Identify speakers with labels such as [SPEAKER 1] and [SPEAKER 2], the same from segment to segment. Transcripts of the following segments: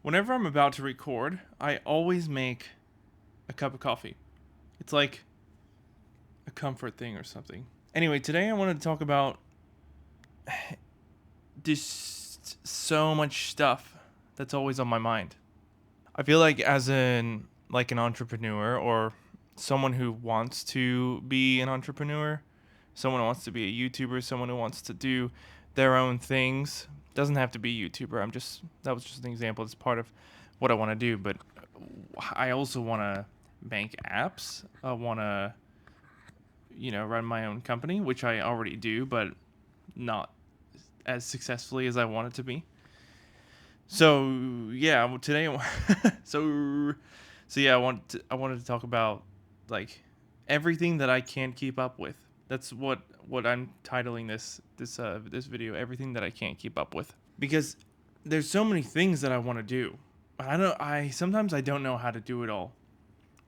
[SPEAKER 1] Whenever I'm about to record, I always make a cup of coffee. It's like a comfort thing or something. Anyway, today I wanted to talk about just so much stuff that's always on my mind. I feel like as an entrepreneur or someone who wants to be an entrepreneur, someone who wants to be a YouTuber, someone who wants to do their own things. Doesn't have to be YouTuber. That was just an example. It's part of what I want to do, but I also want to make apps. I want to run my own company, which I already do, but not as successfully as I want it to be. So yeah, today, so yeah, I wanted to talk about like everything that I can't keep up with. That's what I'm titling this video. Everything that I can't keep up with, because there's so many things that I want to do. I sometimes I don't know how to do it all.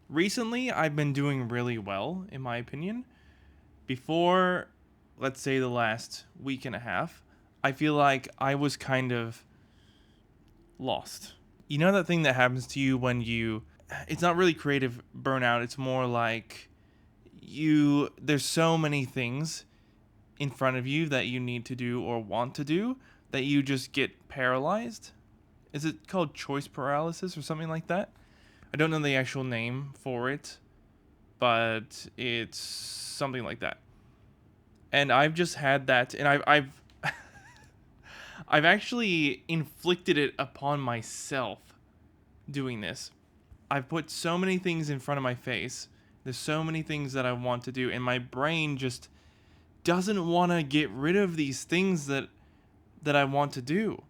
[SPEAKER 1] Recently, I've been doing really well, in my opinion. Before, let's say the last week and a half, I feel like I was kind of lost. You know that thing that happens to you when it's not really creative burnout, it's more like there's so many things in front of you that you need to do or want to do that you just get paralyzed. Is it called choice paralysis or something like that? I don't know the actual name for it, but it's something like that. And I've just had that, and I've I've actually inflicted it upon myself doing this. I've put so many things in front of my face. There's so many things that I want to do, and my brain just doesn't want to get rid of these things that I want to do.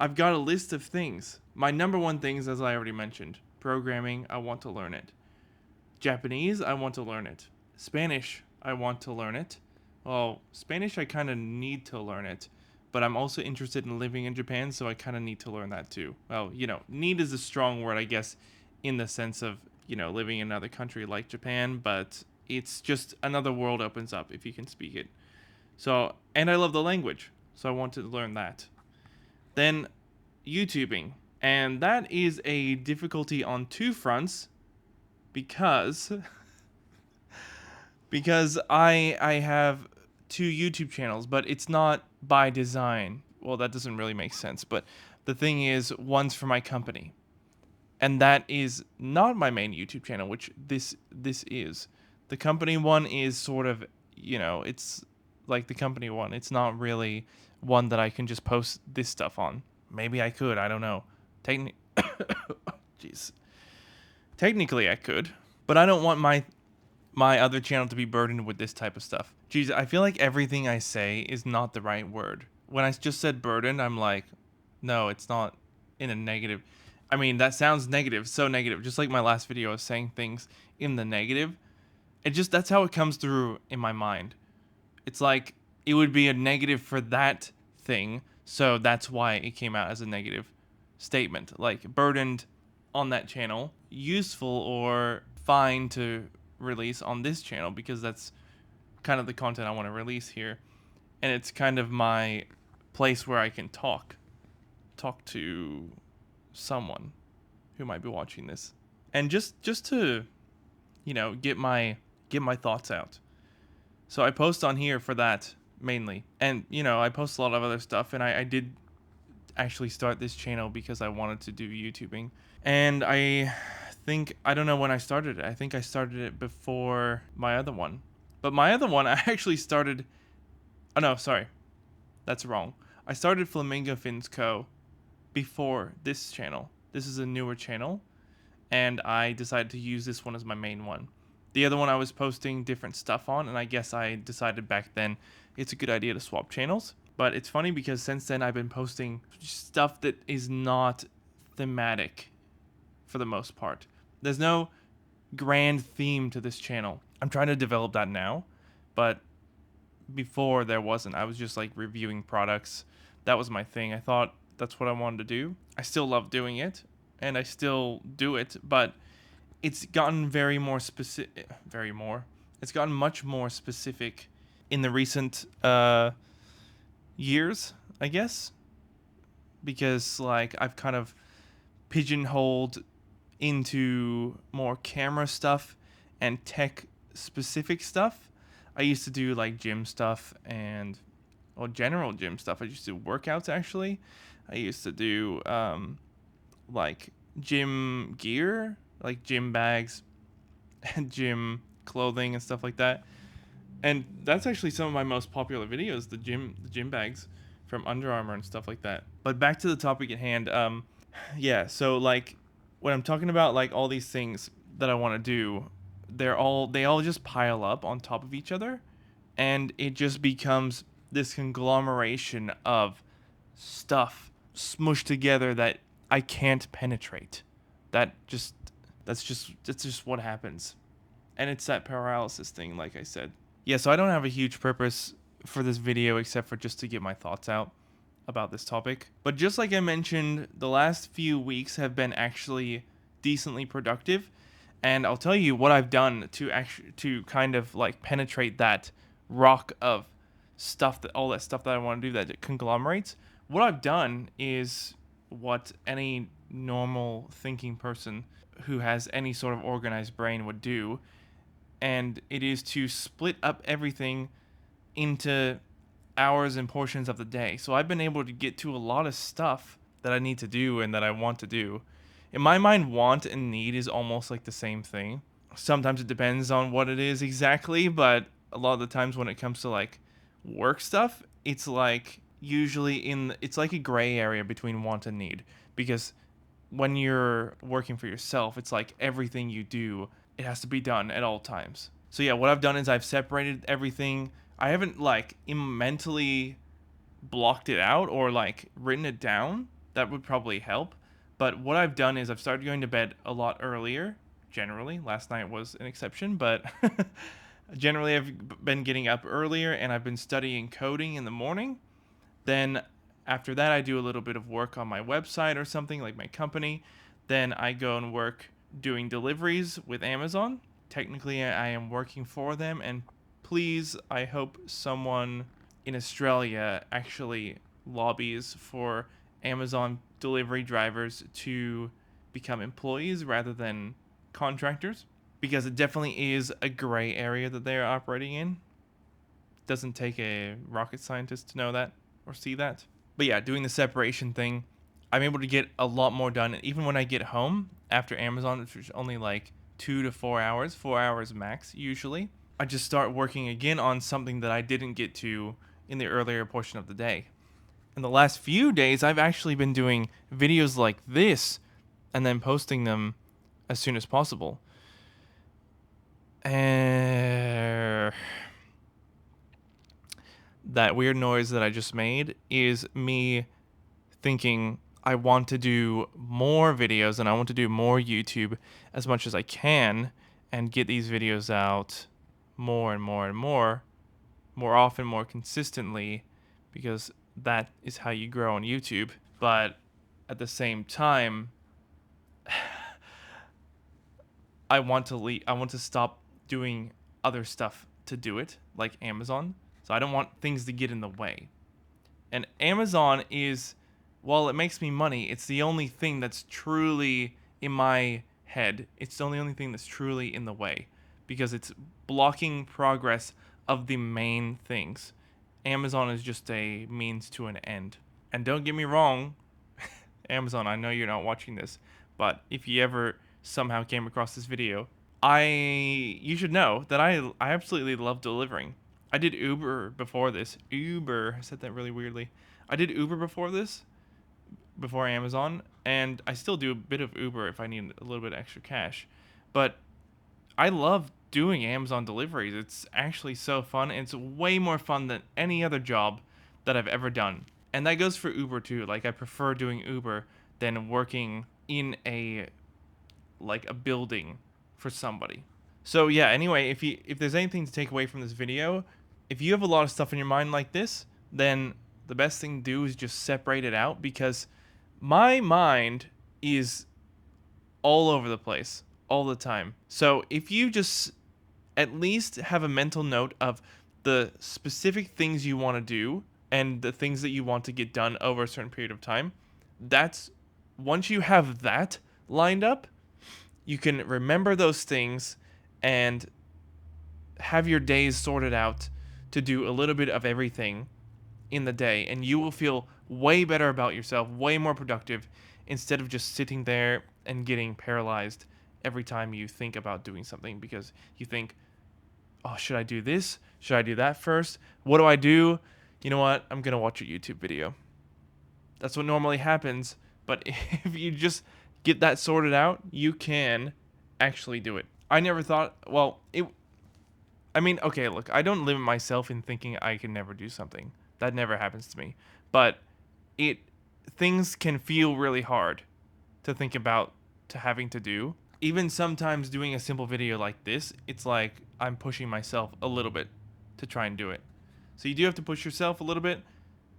[SPEAKER 1] I've got a list of things. My number one things, as I already mentioned, programming, I want to learn it. Japanese, I want to learn it. Spanish, I want to learn it. Well, Spanish, I kind of need to learn it, but I'm also interested in living in Japan, so I kind of need to learn that too. Well, need is a strong word, I guess, in the sense of, living in another country like Japan, but it's just another world opens up if you can speak it. So, and I love the language, so I want to learn that. Then, YouTubing. And that is a difficulty on two fronts because I have two YouTube channels, but it's not by design. Well, that doesn't really make sense, but the thing is, one's for my company, and that is not my main YouTube channel, which this is. The company one is sort of, it's like the company one. It's not really one that I can just post this stuff on. Maybe I could, I don't know. Jeez. Technically I could, but I don't want my other channel to be burdened with this type of stuff. Jeez, I feel like everything I say is not the right word. When I just said burdened, I'm like, no, it's not in a negative. I mean, that sounds negative, so negative. Just like my last video of saying things in the negative. That's how it comes through in my mind. It's like it would be a negative for that thing, so that's why it came out as a negative statement. Like burdened on that channel, useful or fine to release on this channel because that's kind of the content I want to release here, and it's kind of my place where I can talk to someone who might be watching this, and just to get my thoughts out. So I post on here for that mainly, and I post a lot of other stuff, and I did actually start this channel because I wanted to do YouTubing, and I don't know when I started it. I think I started it before my other one. But my other one, I actually started... Oh, no, sorry. That's wrong. I started Flamingo Fins Co. before this channel. This is a newer channel, and I decided to use this one as my main one. The other one I was posting different stuff on, and I guess I decided back then it's a good idea to swap channels. But it's funny because since then I've been posting stuff that is not thematic for the most part. There's no grand theme to this channel. I'm trying to develop that now, but before there wasn't. I was just like reviewing products. That was my thing. I thought that's what I wanted to do. I still love doing it, and I still do it, but it's gotten it's gotten much more specific in the recent years, I guess, because like I've kind of pigeonholed into more camera stuff and tech specific stuff. I used to do like gym stuff and general gym stuff. I used to do workouts actually. I used to do like gym gear, like gym bags and gym clothing and stuff like that. And that's actually some of my most popular videos, the gym bags from Under Armour and stuff like that. But back to the topic at hand. Yeah, so like when I'm talking about like all these things that I want to do, they all just pile up on top of each other, and it just becomes this conglomeration of stuff smushed together that I can't penetrate. That just that's just what happens. And it's that paralysis thing, like I said. Yeah, so I don't have a huge purpose for this video except for just to get my thoughts out about this topic. But just like I mentioned, the last few weeks have been actually decently productive, and I'll tell you what I've done to kind of like penetrate that rock of stuff, that all that stuff that I want to do that conglomerates. What I've done is what any normal thinking person who has any sort of organized brain would do, and it is to split up everything into hours and portions of the day. So I've been able to get to a lot of stuff that I need to do and that I want to do. In my mind, want and need is almost like the same thing. Sometimes it depends on what it is exactly, but a lot of the times when it comes to like work stuff, it's like it's like a gray area between want and need, because when you're working for yourself, it's like everything you do, it has to be done at all times. So yeah, what I've done is I've separated everything. I haven't like mentally blocked it out or like written it down. That would probably help. But what I've done is I've started going to bed a lot earlier. Generally, last night was an exception, but generally I've been getting up earlier and I've been studying coding in the morning. Then after that, I do a little bit of work on my website or something like my company. Then I go and work doing deliveries with Amazon. Technically, I am working for them, and please, I hope someone in Australia actually lobbies for Amazon delivery drivers to become employees rather than contractors, because it definitely is a gray area that they are operating in. Doesn't take a rocket scientist to know that or see that. But yeah, doing the separation thing, I'm able to get a lot more done. Even when I get home after Amazon, which is only like 2 to 4 hours, 4 hours max usually, I just start working again on something that I didn't get to in the earlier portion of the day. In the last few days, I've actually been doing videos like this and then posting them as soon as possible. And that weird noise that I just made is me thinking I want to do more videos and I want to do more YouTube as much as I can and get these videos out more and more and more often, more consistently, because that is how you grow on YouTube. But at the same time, I want to stop doing other stuff to do it, like Amazon. So I don't want things to get in the way. And Amazon is, while it makes me money, it's the only thing that's truly in my head. It's the only thing that's truly in the way, because it's blocking progress of the main things. Amazon is just a means to an end. And don't get me wrong, Amazon, I know you're not watching this, but if you ever somehow came across this video, you should know that I absolutely love delivering. I did Uber before this. I said that really weirdly. I did Uber before this, before Amazon, and I still do a bit of Uber if I need a little bit of extra cash. But I love doing Amazon deliveries. It's actually so fun, and it's way more fun than any other job that I've ever done. And that goes for Uber too. Like, I prefer doing Uber than working in a building for somebody. So yeah, anyway, if there's anything to take away from this video, if you have a lot of stuff in your mind like this, then the best thing to do is just separate it out, because my mind is all over the place all the time. So if you just at least have a mental note of the specific things you want to do and the things that you want to get done over a certain period of time, that's once you have that lined up, you can remember those things and have your days sorted out to do a little bit of everything in the day, and you will feel way better about yourself, way more productive, instead of just sitting there and getting paralyzed every time you think about doing something because you think, oh, should I do this? Should I do that first? What do I do? You know what? I'm going to watch a YouTube video. That's what normally happens, but if you just get that sorted out, you can actually do it. I never thought, well, I mean, okay, look, I don't limit myself in thinking I can never do something. That never happens to me. But it things can feel really hard to think about, to having to do. Even sometimes doing a simple video like this, it's like I'm pushing myself a little bit to try and do it. So you do have to push yourself a little bit.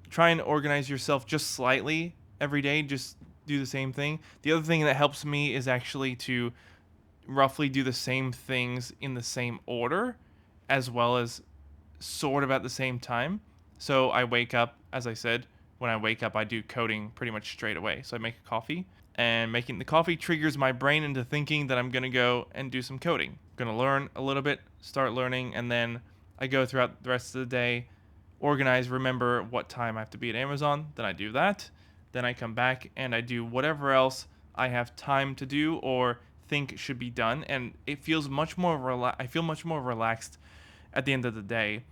[SPEAKER 1] Try and organize yourself just slightly every day. Just do the same thing. The other thing that helps me is actually to roughly do the same things in the same order, as well as sort of at the same time. So I wake up, as I said, when I wake up, I do coding pretty much straight away. So I make a coffee, and making the coffee triggers my brain into thinking that I'm going to go and do some coding. I'm going to learn a little bit, start learning, and then I go throughout the rest of the day, organize, remember what time I have to be at Amazon. Then I do that. Then I come back and I do whatever else I have time to do or think should be done, and it feels much more I feel much more relaxed at the end of the day,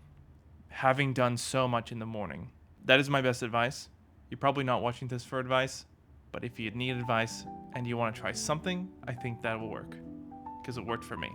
[SPEAKER 1] having done so much in the morning. That is my best advice. You're probably not watching this for advice, but if you need advice and you want to try something, I think that will work, because it worked for me.